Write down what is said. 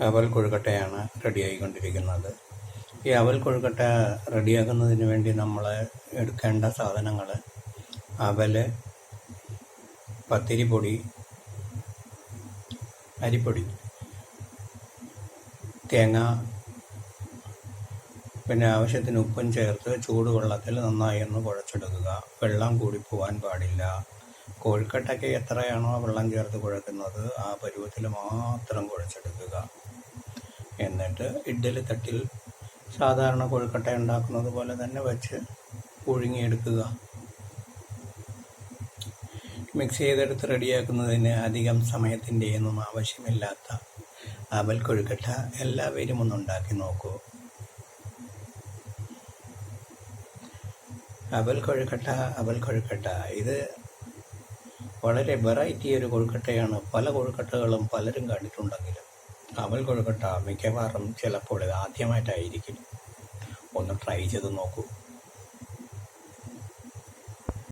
അവൽ കൊഴുക്കട്ടയാണ് റെഡിയായിക്കൊണ്ടിരിക്കുന്നത്. ഈ അവൽ കൊഴുക്കട്ട റെഡിയാക്കുന്നതിന് വേണ്ടി നമ്മൾ എടുക്കേണ്ട സാധനങ്ങൾ: അവൽ, പത്തിരിപ്പൊടി, അരിപ്പൊടി, തേങ്ങ, പിന്നെ ആവശ്യത്തിന് ഉപ്പും ചേർത്ത് ചൂടുവെള്ളത്തിൽ നന്നായി ഒന്ന് കുഴച്ചെടുക്കുക. വെള്ളം കൂടി പോകാൻ പാടില്ല. കൊഴുക്കട്ടയ്ക്ക് എത്രയാണോ വെള്ളം ചേർത്ത് കുഴക്കുന്നത് ആ പരുവത്തിൽ മാത്രം കുഴച്ചെടുക്കുക. എന്നിട്ട് ഇഡ്ഡലി തട്ടിൽ സാധാരണ കൊഴുക്കട്ട ഉണ്ടാക്കുന്നത് പോലെ തന്നെ വെച്ച് പുഴുങ്ങിയെടുക്കുക. മിക്സ് ചെയ്തെടുത്ത് റെഡിയാക്കുന്നതിന് അധികം സമയത്തിൻ്റെ ഒന്നും ആവശ്യമില്ലാത്ത അവൽ കൊഴുക്കട്ട എല്ലാവരും ഒന്നുണ്ടാക്കി നോക്കൂ. അവൽ കൊഴുക്കട്ട ഇത് വളരെ വെറൈറ്റി ഒരു കൊഴുക്കട്ടയാണ്. പല കൊഴുക്കട്ടകളും പലരും കണ്ടിട്ടുണ്ടെങ്കിലും അവൽ കൊഴുക്കട്ട മിക്കവാറും ചിലപ്പോൾ ഇത് ആദ്യമായിട്ടായിരിക്കും. ഒന്ന് ട്രൈ ചെയ്ത് നോക്കൂ.